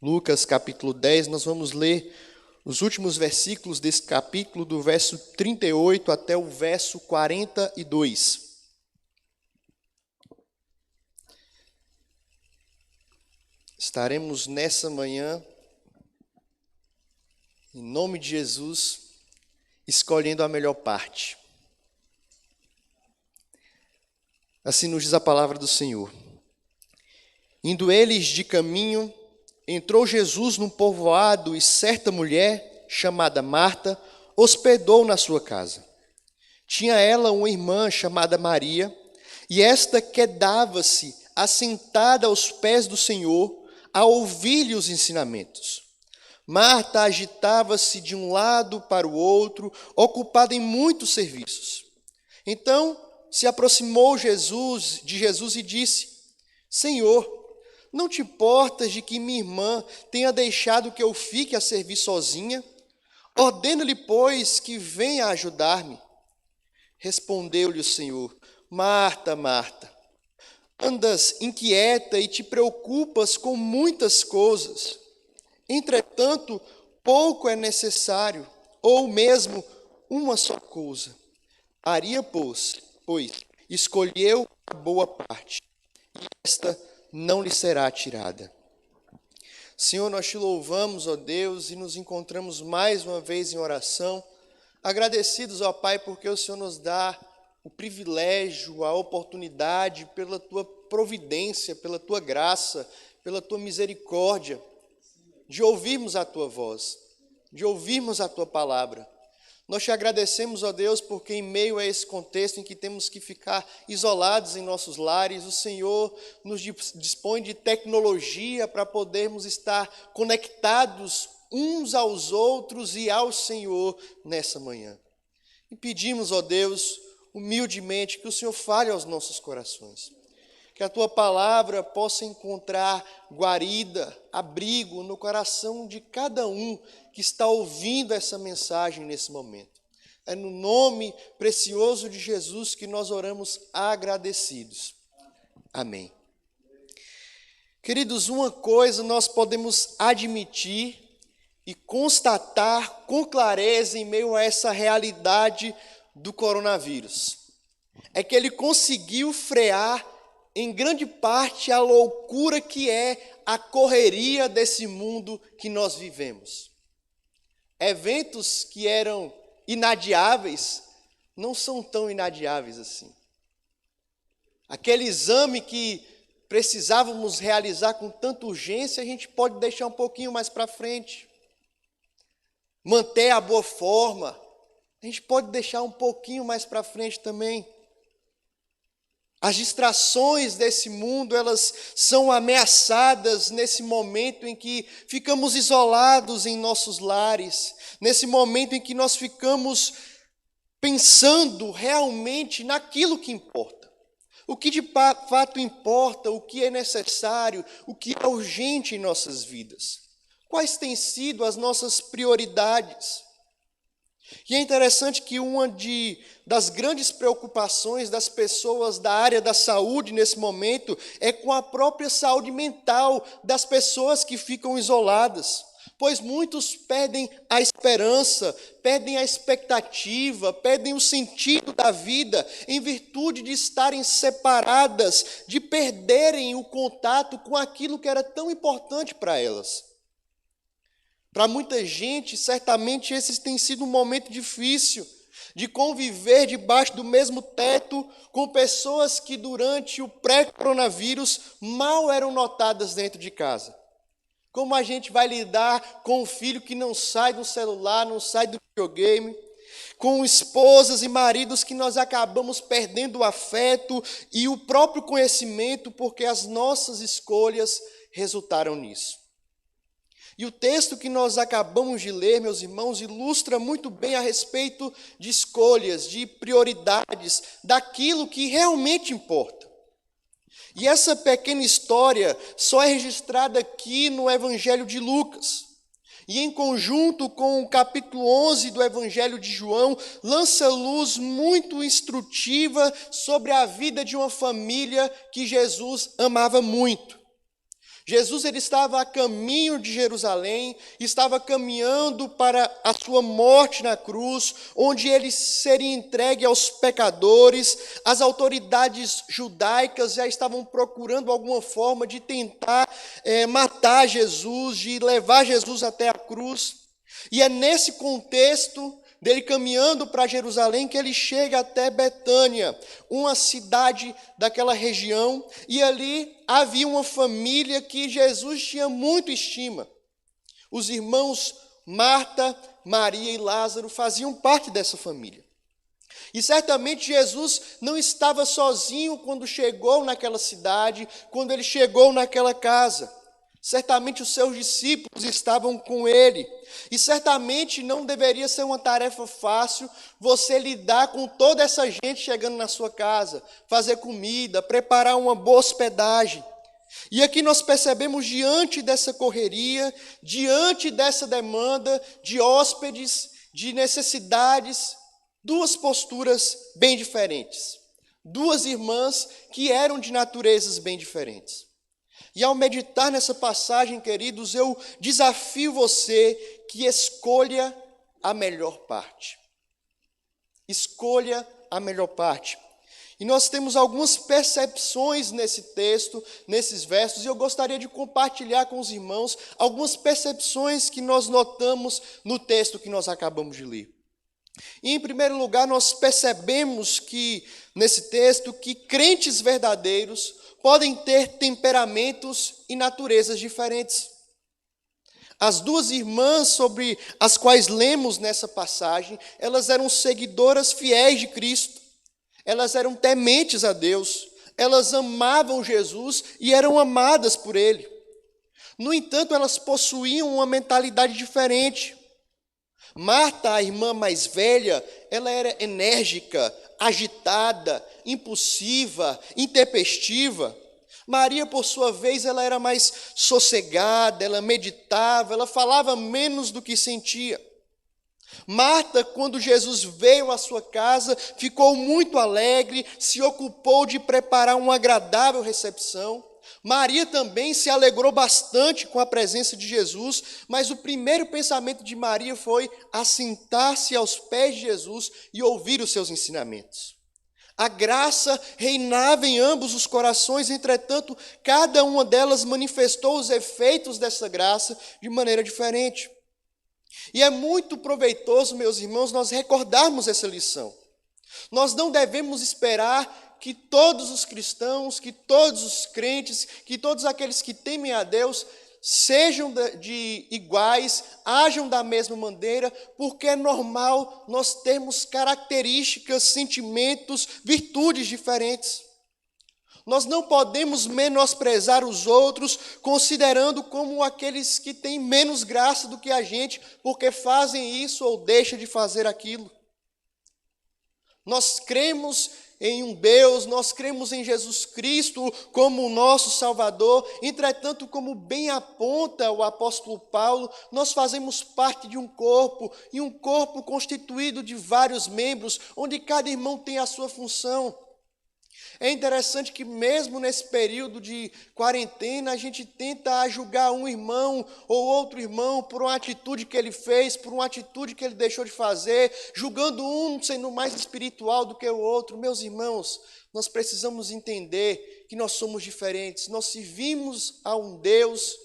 Lucas capítulo 10, nós vamos ler os últimos versículos desse capítulo, do verso 38 até o verso 42. Estaremos nessa manhã, em nome de Jesus, escolhendo a melhor parte. Assim nos diz a palavra do Senhor. Indo eles de caminho, entrou Jesus num povoado e certa mulher, chamada Marta, hospedou na sua casa. Tinha ela uma irmã chamada Maria, e esta quedava-se assentada aos pés do Senhor, a ouvir-lhe os ensinamentos. Marta agitava-se de um lado para o outro, ocupada em muitos serviços. Então se aproximou de Jesus e disse: Senhor, não te importas de que minha irmã tenha deixado que eu fique a servir sozinha? Ordena-lhe, pois, que venha ajudar-me. Respondeu-lhe o Senhor: Marta, Marta, andas inquieta e te preocupas com muitas coisas. Entretanto, pouco é necessário, ou mesmo uma só coisa. Maria, pois, escolheu a boa parte, e esta não lhe será tirada. Senhor, nós te louvamos, ó Deus, e nos encontramos mais uma vez em oração, agradecidos, ó Pai, porque o Senhor nos dá o privilégio, a oportunidade, pela tua providência, pela tua graça, pela tua misericórdia, de ouvirmos a tua voz, de ouvirmos a tua palavra. Nós te agradecemos, ó Deus, porque em meio a esse contexto em que temos que ficar isolados em nossos lares, o Senhor nos dispõe de tecnologia para podermos estar conectados uns aos outros e ao Senhor nessa manhã. E pedimos, ó Deus, humildemente, que o Senhor fale aos nossos corações, que a tua palavra possa encontrar guarida, abrigo no coração de cada um que está ouvindo essa mensagem nesse momento. É no nome precioso de Jesus que nós oramos agradecidos. Amém. Queridos, uma coisa nós podemos admitir e constatar com clareza em meio a essa realidade do coronavírus. É que ele conseguiu frear em grande parte a loucura que é a correria desse mundo que nós vivemos. Eventos que eram inadiáveis não são tão inadiáveis assim. Aquele exame que precisávamos realizar com tanta urgência, a gente pode deixar um pouquinho mais para frente. Manter a boa forma, a gente pode deixar um pouquinho mais para frente também. As distrações desse mundo, elas são ameaçadas nesse momento em que ficamos isolados em nossos lares, nesse momento em que nós ficamos pensando realmente naquilo que importa. O que de fato importa, o que é necessário, o que é urgente em nossas vidas. Quais têm sido as nossas prioridades? E é interessante que uma das grandes preocupações das pessoas da área da saúde nesse momento é com a própria saúde mental das pessoas que ficam isoladas, pois muitos perdem a esperança, perdem a expectativa, perdem o sentido da vida em virtude de estarem separadas, de perderem o contato com aquilo que era tão importante para elas. Para muita gente, certamente esse tem sido um momento difícil de conviver debaixo do mesmo teto com pessoas que durante o pré-coronavírus mal eram notadas dentro de casa. Como a gente vai lidar com um filho que não sai do celular, não sai do videogame, com esposas e maridos que nós acabamos perdendo o afeto e o próprio conhecimento porque as nossas escolhas resultaram nisso. E o texto que nós acabamos de ler, meus irmãos, ilustra muito bem a respeito de escolhas, de prioridades, daquilo que realmente importa. E essa pequena história só é registrada aqui no Evangelho de Lucas. E em conjunto com o capítulo 11 do Evangelho de João, lança luz muito instrutiva sobre a vida de uma família que Jesus amava muito. Jesus ele estava a caminho de Jerusalém, estava caminhando para a sua morte na cruz, onde ele seria entregue aos pecadores. As autoridades judaicas já estavam procurando alguma forma de tentar matar Jesus, de levar Jesus até a cruz. E é nesse contexto dele caminhando para Jerusalém que ele chega até Betânia, uma cidade daquela região, e ali havia uma família que Jesus tinha muito estima. Os irmãos Marta, Maria e Lázaro faziam parte dessa família. E certamente Jesus não estava sozinho quando chegou naquela cidade, quando ele chegou naquela casa. Certamente os seus discípulos estavam com ele. E certamente não deveria ser uma tarefa fácil você lidar com toda essa gente chegando na sua casa, fazer comida, preparar uma boa hospedagem. E aqui nós percebemos, diante dessa correria, diante dessa demanda de hóspedes, de necessidades, duas posturas bem diferentes. Duas irmãs que eram de naturezas bem diferentes. E ao meditar nessa passagem, queridos, eu desafio você que escolha a melhor parte. Escolha a melhor parte. E nós temos algumas percepções nesse texto, nesses versos, e eu gostaria de compartilhar com os irmãos algumas percepções que nós notamos no texto que nós acabamos de ler. E, em primeiro lugar, nós percebemos que, nesse texto, que crentes verdadeiros podem ter temperamentos e naturezas diferentes. As duas irmãs sobre as quais lemos nessa passagem, elas eram seguidoras fiéis de Cristo, elas eram tementes a Deus, elas amavam Jesus e eram amadas por Ele. No entanto, elas possuíam uma mentalidade diferente. Marta, a irmã mais velha, ela era enérgica, agitada, impulsiva, intempestiva. Maria, por sua vez, ela era mais sossegada, ela meditava, ela falava menos do que sentia. Marta, quando Jesus veio à sua casa, ficou muito alegre, se ocupou de preparar uma agradável recepção. Maria também se alegrou bastante com a presença de Jesus, mas o primeiro pensamento de Maria foi assentar-se aos pés de Jesus e ouvir os seus ensinamentos. A graça reinava em ambos os corações, entretanto, cada uma delas manifestou os efeitos dessa graça de maneira diferente. E é muito proveitoso, meus irmãos, nós recordarmos essa lição. Nós não devemos esperar que todos os cristãos, que todos os crentes, que todos aqueles que temem a Deus sejam de iguais, ajam da mesma maneira, porque é normal nós termos características, sentimentos, virtudes diferentes. Nós não podemos menosprezar os outros, considerando como aqueles que têm menos graça do que a gente, porque fazem isso ou deixam de fazer aquilo. Nós cremos em um Deus, nós cremos em Jesus Cristo como o nosso Salvador. Entretanto, como bem aponta o apóstolo Paulo, nós fazemos parte de um corpo, e um corpo constituído de vários membros, onde cada irmão tem a sua função. É interessante que mesmo nesse período de quarentena, a gente tenta julgar um irmão ou outro irmão por uma atitude que ele fez, por uma atitude que ele deixou de fazer, julgando um sendo mais espiritual do que o outro. Meus irmãos, nós precisamos entender que nós somos diferentes. Nós servimos a um Deus,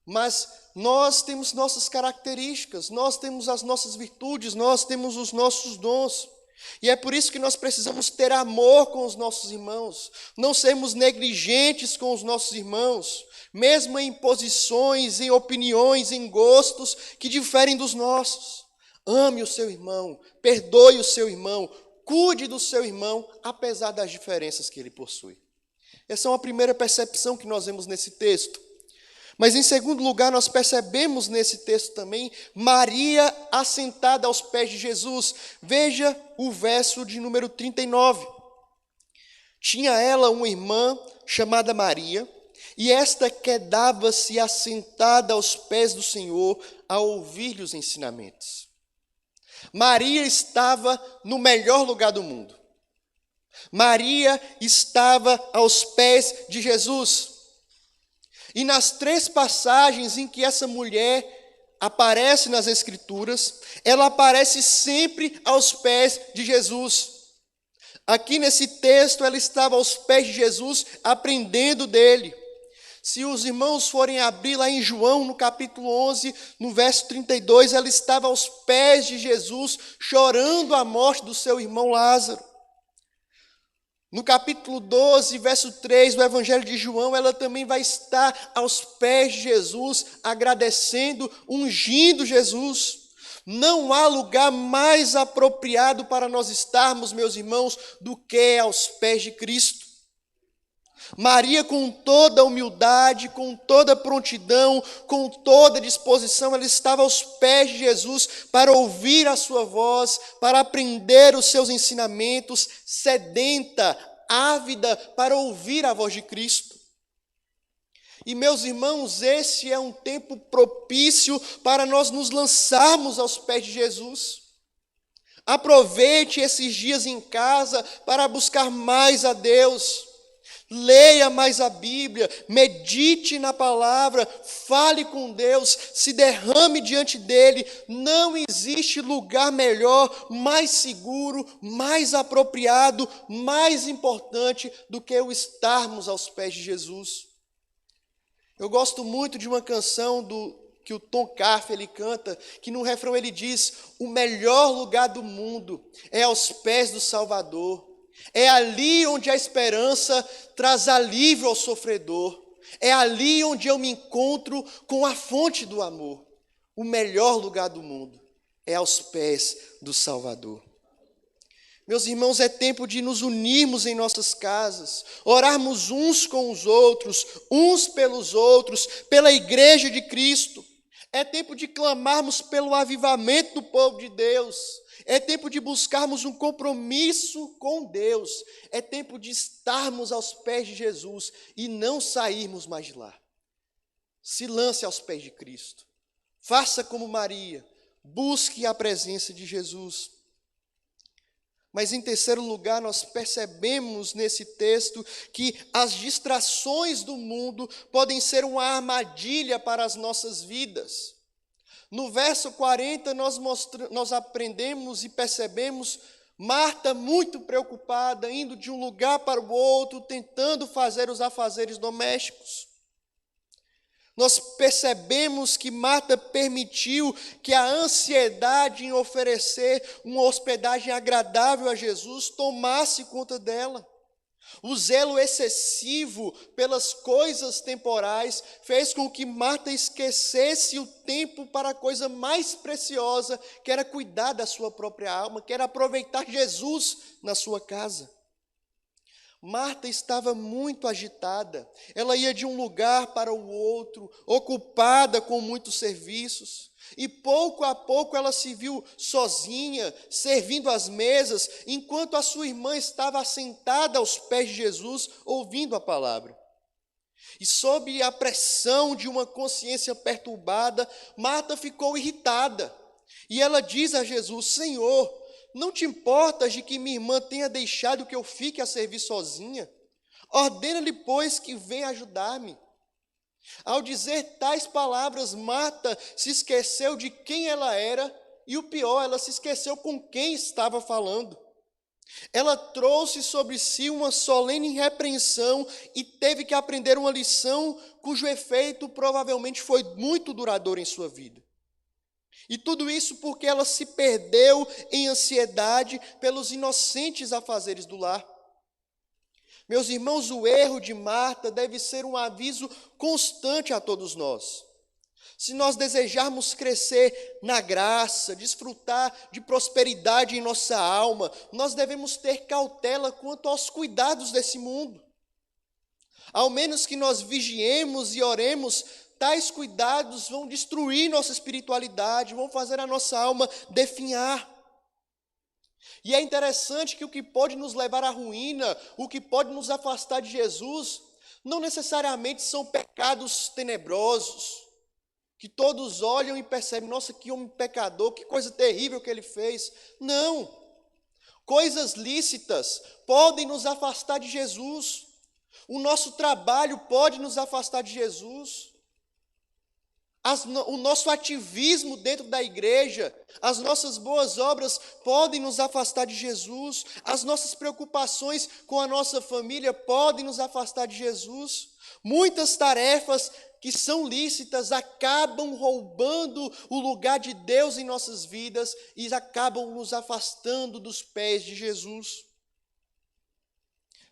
mas nós temos nossas características, nós temos as nossas virtudes, nós temos os nossos dons. E é por isso que nós precisamos ter amor com os nossos irmãos, não sermos negligentes com os nossos irmãos, mesmo em posições, em opiniões, em gostos que diferem dos nossos. Ame o seu irmão, perdoe o seu irmão, cuide do seu irmão, apesar das diferenças que ele possui. Essa é uma primeira percepção que nós vemos nesse texto. Mas, em segundo lugar, nós percebemos nesse texto também Maria assentada aos pés de Jesus. Veja o verso de número 39. Tinha ela uma irmã chamada Maria, e esta quedava-se assentada aos pés do Senhor a ouvir-lhe os ensinamentos. Maria estava no melhor lugar do mundo. Maria estava aos pés de Jesus. E nas 3 passagens em que essa mulher aparece nas Escrituras, ela aparece sempre aos pés de Jesus. Aqui nesse texto, ela estava aos pés de Jesus, aprendendo dele. Se os irmãos forem abrir lá em João, no capítulo 11, no verso 32, ela estava aos pés de Jesus, chorando a morte do seu irmão Lázaro. No capítulo 12, verso 3 do Evangelho de João, ela também vai estar aos pés de Jesus, agradecendo, ungindo Jesus. Não há lugar mais apropriado para nós estarmos, meus irmãos, do que aos pés de Cristo. Maria, com toda humildade, com toda prontidão, com toda disposição, ela estava aos pés de Jesus para ouvir a sua voz, para aprender os seus ensinamentos, sedenta, ávida para ouvir a voz de Cristo. E, meus irmãos, esse é um tempo propício para nós nos lançarmos aos pés de Jesus. Aproveite esses dias em casa para buscar mais a Deus. Leia mais a Bíblia, medite na palavra, fale com Deus, se derrame diante dele. Não existe lugar melhor, mais seguro, mais apropriado, mais importante do que o estarmos aos pés de Jesus. Eu gosto muito de uma canção que o Tom Carf ele canta, que no refrão ele diz: o melhor lugar do mundo é aos pés do Salvador. É ali onde a esperança traz alívio ao sofredor. É ali onde eu me encontro com a fonte do amor. O melhor lugar do mundo é aos pés do Salvador. Meus irmãos, é tempo de nos unirmos em nossas casas, orarmos uns com os outros, uns pelos outros, pela igreja de Cristo. É tempo de clamarmos pelo avivamento do povo de Deus. É tempo de buscarmos um compromisso com Deus. É tempo de estarmos aos pés de Jesus e não sairmos mais de lá. Se lance aos pés de Cristo. Faça como Maria. Busque a presença de Jesus. Mas em terceiro lugar, nós percebemos nesse texto que as distrações do mundo podem ser uma armadilha para as nossas vidas. No verso 40, nós aprendemos e percebemos Marta muito preocupada, indo de um lugar para o outro, tentando fazer os afazeres domésticos. Nós percebemos que Marta permitiu que a ansiedade em oferecer uma hospedagem agradável a Jesus tomasse conta dela. O zelo excessivo pelas coisas temporais fez com que Marta esquecesse o tempo para a coisa mais preciosa, que era cuidar da sua própria alma, que era aproveitar Jesus na sua casa. Marta estava muito agitada, ela ia de um lugar para o outro, ocupada com muitos serviços, e pouco a pouco ela se viu sozinha, servindo às mesas, enquanto a sua irmã estava assentada aos pés de Jesus, ouvindo a palavra. E sob a pressão de uma consciência perturbada, Marta ficou irritada, e ela diz a Jesus: Senhor, não te importas de que minha irmã tenha deixado que eu fique a servir sozinha? Ordena-lhe, pois, que venha ajudar-me. Ao dizer tais palavras, Marta se esqueceu de quem ela era e, o pior, ela se esqueceu com quem estava falando. Ela trouxe sobre si uma solene repreensão e teve que aprender uma lição cujo efeito provavelmente foi muito duradouro em sua vida. E tudo isso porque ela se perdeu em ansiedade pelos inocentes afazeres do lar. Meus irmãos, o erro de Marta deve ser um aviso constante a todos nós. Se nós desejarmos crescer na graça, desfrutar de prosperidade em nossa alma, nós devemos ter cautela quanto aos cuidados desse mundo. Ao menos que nós vigiemos e oremos, tais cuidados vão destruir nossa espiritualidade, vão fazer a nossa alma definhar. E é interessante que o que pode nos levar à ruína, o que pode nos afastar de Jesus, não necessariamente são pecados tenebrosos, que todos olham e percebem: nossa, que homem pecador, que coisa terrível que ele fez. Não. Coisas lícitas podem nos afastar de Jesus. O nosso trabalho pode nos afastar de Jesus. O nosso ativismo dentro da igreja, as nossas boas obras podem nos afastar de Jesus. As nossas preocupações com a nossa família podem nos afastar de Jesus. Muitas tarefas que são lícitas acabam roubando o lugar de Deus em nossas vidas e acabam nos afastando dos pés de Jesus.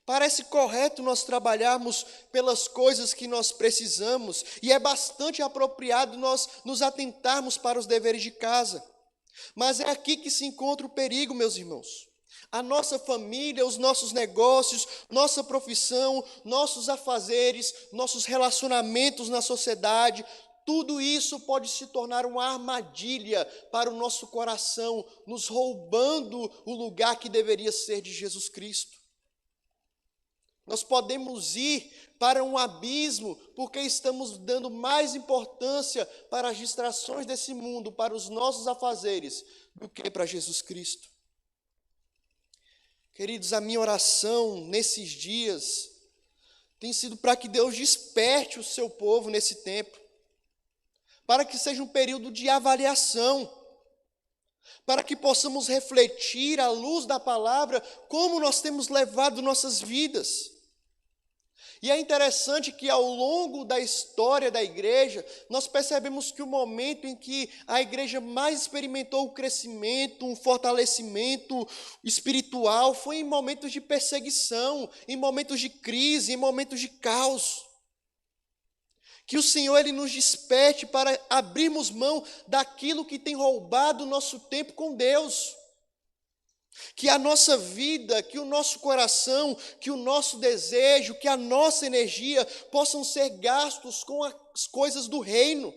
Parece correto nós trabalharmos pelas coisas que nós precisamos, e é bastante apropriado nós nos atentarmos para os deveres de casa. Mas é aqui que se encontra o perigo, meus irmãos. A nossa família, os nossos negócios, nossa profissão, nossos afazeres, nossos relacionamentos na sociedade, tudo isso pode se tornar uma armadilha para o nosso coração, nos roubando o lugar que deveria ser de Jesus Cristo. Nós podemos ir para um abismo porque estamos dando mais importância para as distrações desse mundo, para os nossos afazeres, do que para Jesus Cristo. Queridos, a minha oração nesses dias tem sido para que Deus desperte o seu povo nesse tempo, para que seja um período de avaliação, para que possamos refletir à luz da palavra como nós temos levado nossas vidas. E é interessante que ao longo da história da igreja, nós percebemos que o momento em que a igreja mais experimentou o crescimento, um fortalecimento espiritual, foi em momentos de perseguição, em momentos de crise, em momentos de caos. Que o Senhor Ele nos desperte para abrirmos mão daquilo que tem roubado o nosso tempo com Deus. Que a nossa vida, que o nosso coração, que o nosso desejo, que a nossa energia possam ser gastos com as coisas do reino.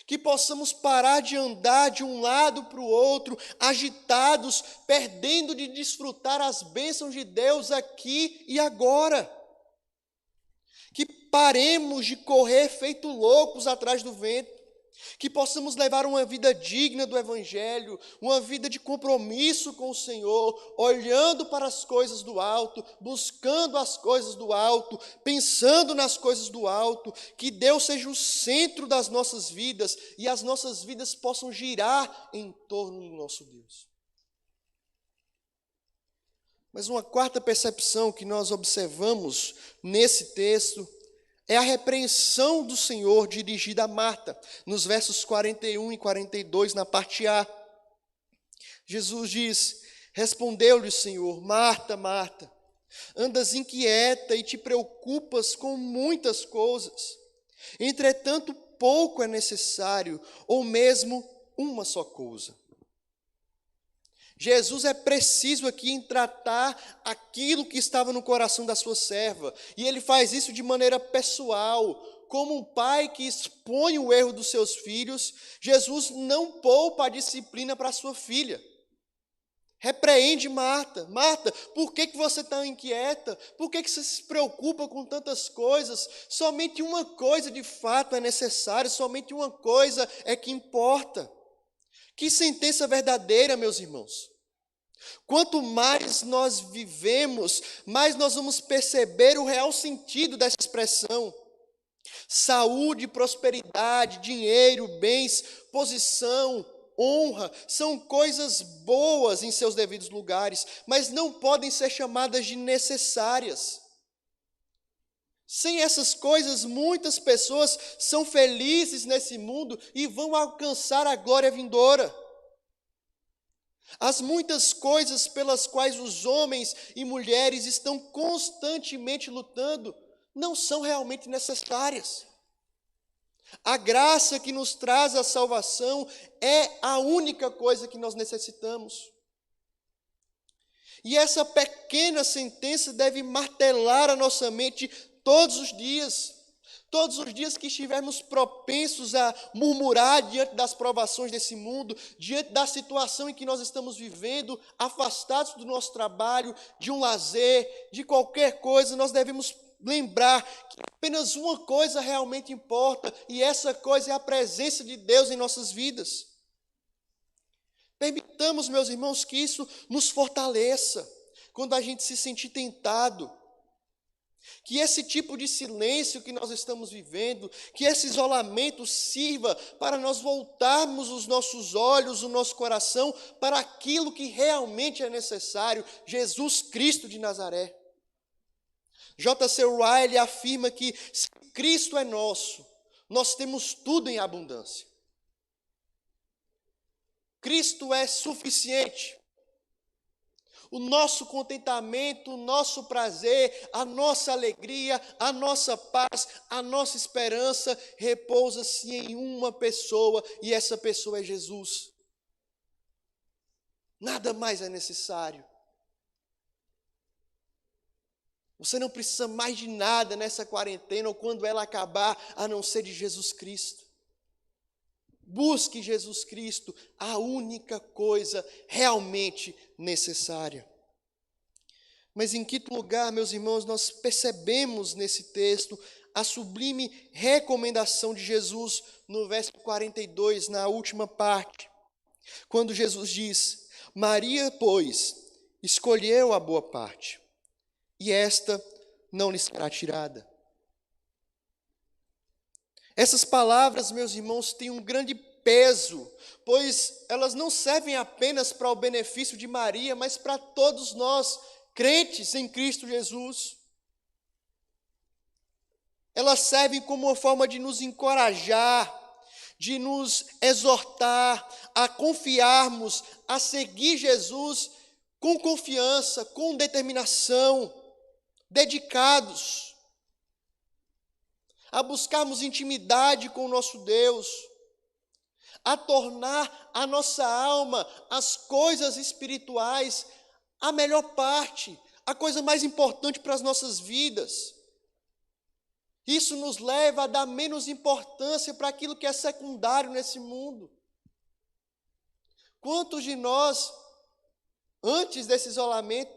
Que possamos parar de andar de um lado para o outro, agitados, perdendo de desfrutar as bênçãos de Deus aqui e agora. Que paremos de correr feito loucos atrás do vento. Que possamos levar uma vida digna do Evangelho, uma vida de compromisso com o Senhor, olhando para as coisas do alto, buscando as coisas do alto, pensando nas coisas do alto, que Deus seja o centro das nossas vidas e as nossas vidas possam girar em torno do nosso Deus. Mas uma quarta percepção que nós observamos nesse texto é a repreensão do Senhor dirigida a Marta, nos versos 41 e 42, na parte A. Jesus diz: respondeu-lhe o Senhor: Marta, Marta, andas inquieta e te preocupas com muitas coisas. Entretanto, pouco é necessário, ou mesmo uma só coisa. Jesus é preciso aqui em tratar aquilo que estava no coração da sua serva. E ele faz isso de maneira pessoal. Como um pai que expõe o erro dos seus filhos, Jesus não poupa a disciplina para a sua filha. Repreende Marta. Marta, por que você está inquieta? Por que você se preocupa com tantas coisas? Somente uma coisa de fato é necessária, somente uma coisa é que importa. Que sentença verdadeira, meus irmãos. Quanto mais nós vivemos, mais nós vamos perceber o real sentido dessa expressão. Saúde, prosperidade, dinheiro, bens, posição, honra, são coisas boas em seus devidos lugares, mas não podem ser chamadas de necessárias. Sem essas coisas, muitas pessoas são felizes nesse mundo e vão alcançar a glória vindoura. As muitas coisas pelas quais os homens e mulheres estão constantemente lutando não são realmente necessárias. A graça que nos traz a salvação é a única coisa que nós necessitamos. E essa pequena sentença deve martelar a nossa mente todos os dias. Todos os dias que estivermos propensos a murmurar diante das provações desse mundo, diante da situação em que nós estamos vivendo, afastados do nosso trabalho, de um lazer, de qualquer coisa, nós devemos lembrar que apenas uma coisa realmente importa, e essa coisa é a presença de Deus em nossas vidas. Permitamos, meus irmãos, que isso nos fortaleça quando a gente se sentir tentado. Que esse tipo de silêncio que nós estamos vivendo, que esse isolamento sirva para nós voltarmos os nossos olhos, o nosso coração para aquilo que realmente é necessário, Jesus Cristo de Nazaré. J.C. Ryle afirma que se Cristo é nosso, nós temos tudo em abundância. Cristo é suficiente. O nosso contentamento, o nosso prazer, a nossa alegria, a nossa paz, a nossa esperança repousa-se em uma pessoa, e essa pessoa é Jesus. Nada mais é necessário. Você não precisa mais de nada nessa quarentena ou quando ela acabar, a não ser de Jesus Cristo. Busque Jesus Cristo, a única coisa realmente necessária. Mas em quinto lugar, meus irmãos, nós percebemos nesse texto a sublime recomendação de Jesus no verso 42, na última parte, quando Jesus diz: Maria, pois, escolheu a boa parte, e esta não lhe será tirada. Essas palavras, meus irmãos, têm um grande peso, pois elas não servem apenas para o benefício de Maria, mas para todos nós, crentes em Cristo Jesus. Elas servem como uma forma de nos encorajar, de nos exortar a confiarmos, a seguir Jesus com confiança, com determinação, dedicados, a buscarmos intimidade com o nosso Deus, a tornar a nossa alma, as coisas espirituais, a melhor parte, a coisa mais importante para as nossas vidas. Isso nos leva a dar menos importância para aquilo que é secundário nesse mundo. Quantos de nós, antes desse isolamento,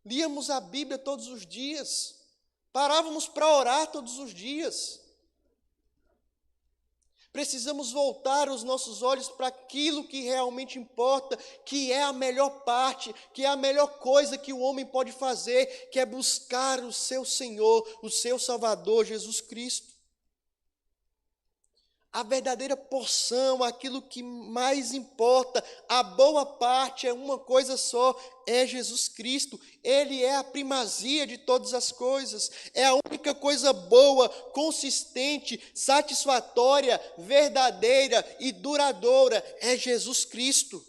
líamos a Bíblia todos os dias, parávamos para orar todos os dias? Precisamos voltar os nossos olhos para aquilo que realmente importa, que é a melhor parte, que é a melhor coisa que o homem pode fazer, que é buscar o seu Senhor, o seu Salvador, Jesus Cristo. A verdadeira porção, aquilo que mais importa, a boa parte é uma coisa só, é Jesus Cristo. Ele é a primazia de todas as coisas, é a única coisa boa, consistente, satisfatória, verdadeira e duradoura, é Jesus Cristo.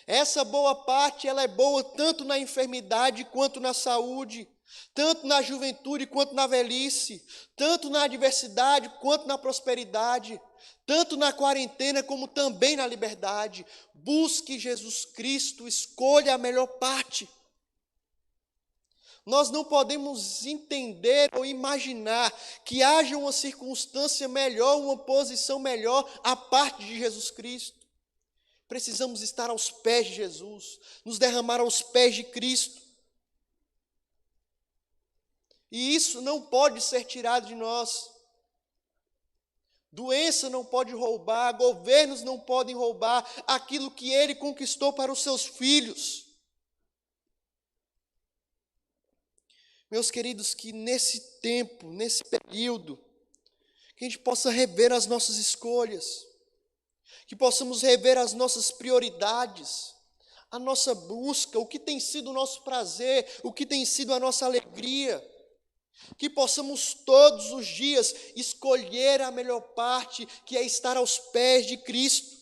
Essa boa parte, ela é boa tanto na enfermidade quanto na saúde, tanto na juventude quanto na velhice, tanto na adversidade quanto na prosperidade, tanto na quarentena como também na liberdade. Busque Jesus Cristo, escolha a melhor parte. Nós não podemos entender ou imaginar que haja uma circunstância melhor, uma posição melhor à parte de Jesus Cristo. Precisamos estar aos pés de Jesus, nos derramar aos pés de Cristo. E isso não pode ser tirado de nós. Doença não pode roubar, governos não podem roubar aquilo que Ele conquistou para os seus filhos. Meus queridos, que nesse tempo, nesse período, que a gente possa rever as nossas escolhas, que possamos rever as nossas prioridades, a nossa busca, o que tem sido o nosso prazer, o que tem sido a nossa alegria. Que possamos todos os dias escolher a melhor parte, que é estar aos pés de Cristo.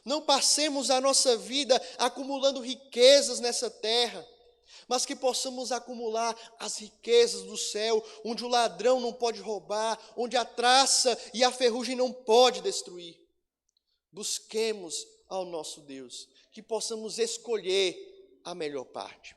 Não passemos a nossa vida acumulando riquezas nessa terra, mas que possamos acumular as riquezas do céu, onde o ladrão não pode roubar, onde a traça e a ferrugem não pode destruir. Busquemos ao nosso Deus, que possamos escolher a melhor parte.